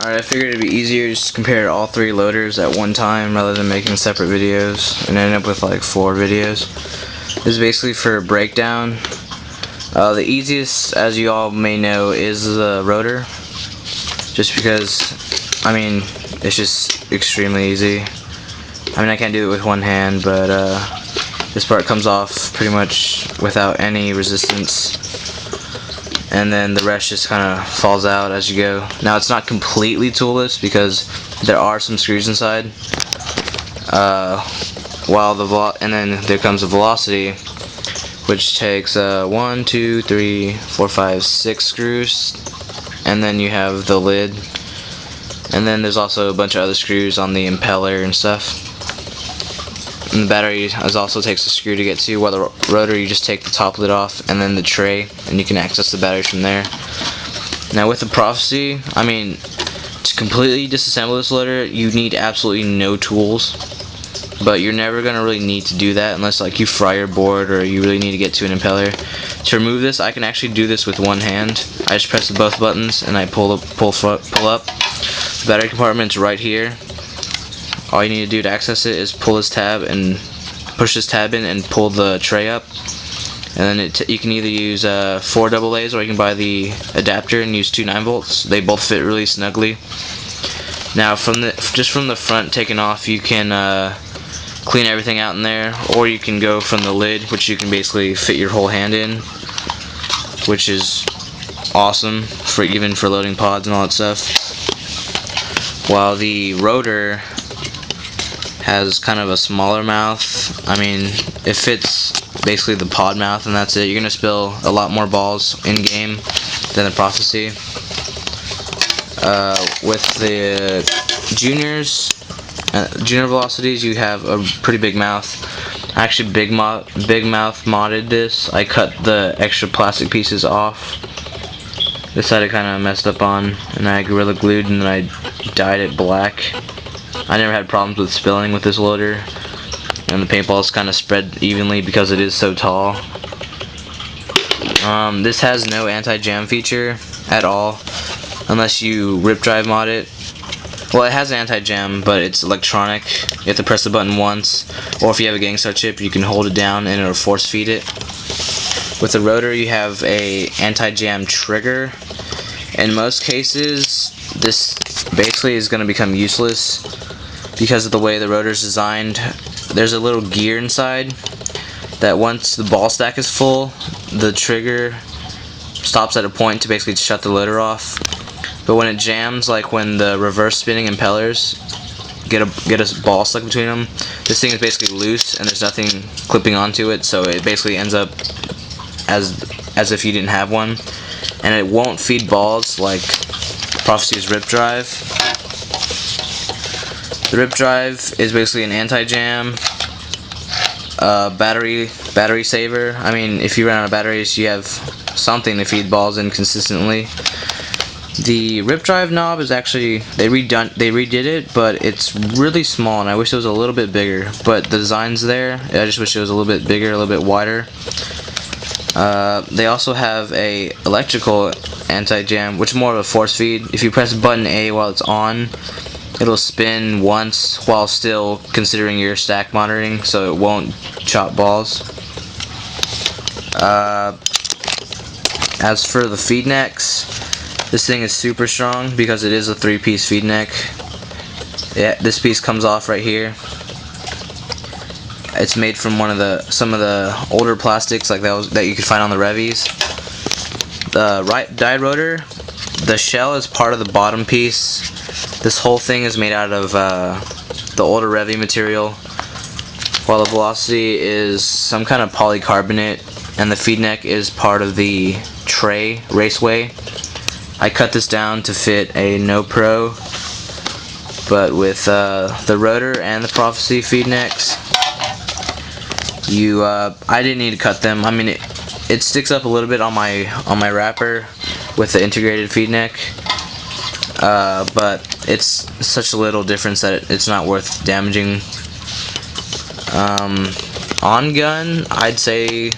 Alright, I figured it'd be easier to just compare all three loaders at one time rather than making separate videos and end up with like 4 videos. This is basically for breakdown. The easiest, as you all may know, is the rotor. Just because, I mean, it's just extremely easy. I mean, I can't do it with one hand, but this part comes off pretty much without any resistance. And then the rest just kind of falls out as you go. Now it's not completely toolless because there are some screws inside. And then there comes the velocity, which takes 1, 2, 3, 4, 5, 6 screws, and then you have the lid. And then there's also a bunch of other screws on the impeller and stuff. And the battery also takes a screw to get to, while the rotor you just take the top lid off and then the tray, and you can access the batteries from there. Now with the Prophecy, I mean, to completely disassemble this loader, you need absolutely no tools. But you're never gonna really need to do that unless like you fry your board or you really need to get to an impeller. To remove this, I can actually do this with one hand. I just press both buttons and I pull up. The battery compartment's right here. All you need to do to access it is pull this tab and push this tab in and pull the tray up. And then you can either use 4 AA's or you can buy the adapter and use 2 9-volts. They both fit really snugly. Now just from the front taken off, you can clean everything out in there, or you can go from the lid, which you can basically fit your whole hand in, which is awesome for even for loading pods and all that stuff. While the rotor has kind of a smaller mouth. I mean, it fits basically the pod mouth and that's it. You're gonna spill a lot more balls in game than the Prophecy. With the junior velocities, you have a pretty big mouth. I actually big mouth modded this. I cut the extra plastic pieces off. This side I kind of messed up on, and I Gorilla Glued, and then I dyed it black. I never had problems with spilling with this loader, and the paintballs kind of spread evenly because it is so tall. This has no anti-jam feature at all, unless you rip drive mod it. Well, it has an anti-jam, but it's electronic. You have to press the button once, or if you have a Gangstar chip, you can hold it down and it'll force feed it. With the rotor, you have a anti-jam trigger. In most cases, this basically is going to become useless because of the way the rotor is designed. There's a little gear inside that once the ball stack is full, the trigger stops at a point to basically shut the loader off. But when it jams, like when the reverse spinning impellers get a ball stuck between them, this thing is basically loose and there's nothing clipping onto it, so it basically ends up as if you didn't have one, and it won't feed balls like Prophecy's rip drive. The rip drive is basically an anti-jam, battery saver. I mean, if you run out of batteries, you have something to feed balls in consistently. The rip drive knob is actually, they redid it, but it's really small, and I wish it was a little bit bigger. But the design's there. I just wish it was a little bit bigger, a little bit wider. They also have a electrical anti-jam, which is more of a force feed. If you press button A while it's on, it'll spin once while still considering your stack monitoring, so it won't chop balls. As for the Feednecks, this thing is super strong because it is a 3-piece Feedneck. Yeah, this piece comes off right here. It's made from some of the older plastics like that you could find on the Revies. The dyed rotor, the shell is part of the bottom piece. This whole thing is made out of the older Revy material, while the Velocity is some kind of polycarbonate, and the Feedneck is part of the tray raceway. I cut this down to fit a No Pro, but with the rotor and the Prophecy Feednecks, I didn't need to cut them. I mean, it sticks up a little bit on my wrapper with the integrated Feedneck, but it's such a little difference that it's not worth damaging. On gun, I'd say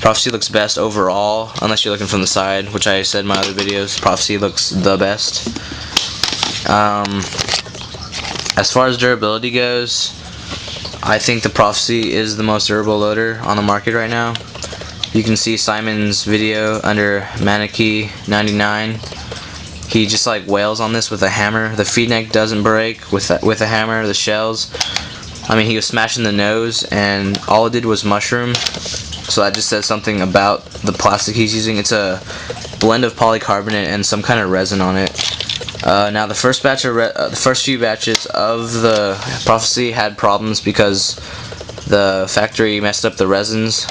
Prophecy looks best overall, unless you're looking from the side, which I said in my other videos. Prophecy looks the best. As far as durability goes, I think the Prophecy is the most durable loader on the market right now. You can see Simon's video under Manaki99. He just like wails on this with a hammer. The Feedneck doesn't break with a hammer. The shells, I mean, he was smashing the nose and all it did was mushroom. So that just says something about the plastic he's using. It's a blend of polycarbonate and some kind of resin on it. Now the first few batches of the Prophecy had problems because the factory messed up the resins.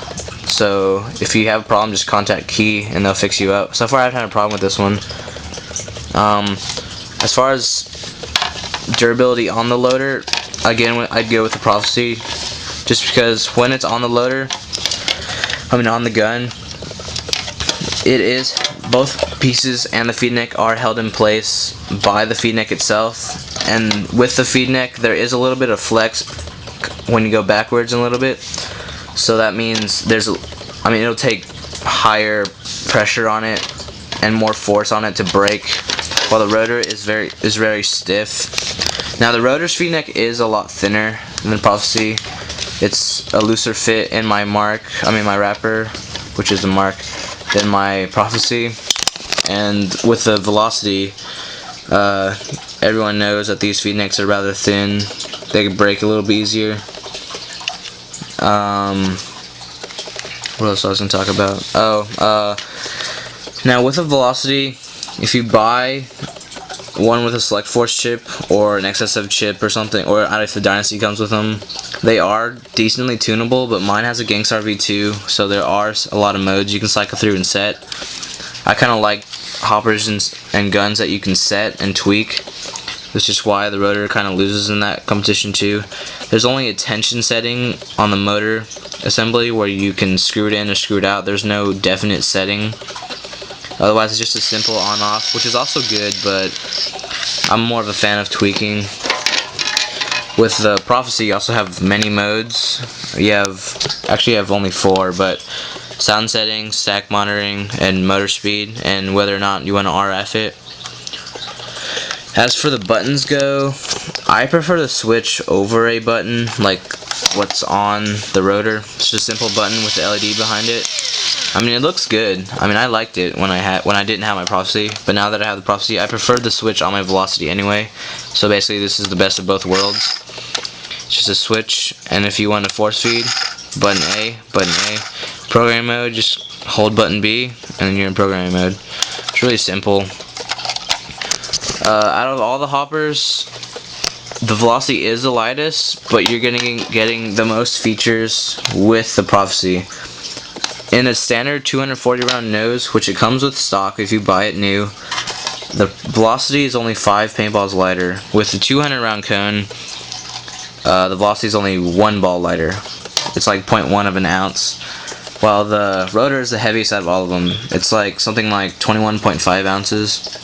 So if you have a problem, just contact Key and they'll fix you up. So far I haven't had a problem with this one. As far as durability on the loader, again I'd go with the Prophecy, just because when it's on the loader, on the gun, it is, both pieces and the Feedneck are held in place by the Feedneck itself, and with the Feedneck there is a little bit of flex when you go backwards a little bit, so that means it'll take higher pressure on it and more force on it to break, while the rotor is very stiff. Now the rotor's Feedneck is a lot thinner than the Prophecy. It's a looser fit in my wrapper, which is the mark, than my Prophecy. And with the VeLocity, everyone knows that these Feednecks are rather thin. They can break a little bit easier. What else I was going to talk about? Now with a VeLocity, if you buy one with a Select Force chip or an XSF chip or something, or if the Dynasty comes with them, they are decently tunable, but mine has a Gangstar V2, so there are a lot of modes you can cycle through and set. I kind of like hoppers and guns that you can set and tweak. That's just why the rotor kind of loses in that competition too. There's only a tension setting on the motor assembly where you can screw it in or screw it out. There's no definite setting. Otherwise it's just a simple on-off, which is also good, but I'm more of a fan of tweaking. With the Prophecy you also have many modes. Actually you have only 4, but sound settings, stack monitoring, and motor speed, and whether or not you want to RF it. As for the buttons go, I prefer to switch over a button like what's on the rotor. It's just a simple button with the LED behind it. It looks good. I liked it when I didn't have my Prophecy, but now that I have the Prophecy, I prefer the switch on my VeLocity anyway. So basically this is the best of both worlds. It's just a switch, and if you want to force feed, button A, button A. Program mode, just hold button B, and then you're in programming mode. It's really simple. Out of all the hoppers, the VeLocity is the lightest, but you're getting the most features with the Prophecy. In a standard 240 round nose, which it comes with stock if you buy it new, the VeLocity is only 5 paintballs lighter. With the 200 round cone, the VeLocity is only 1 ball lighter. It's like 0.1 of an ounce. While the rotor is the heaviest out of all of them. It's like something like 21.5 ounces.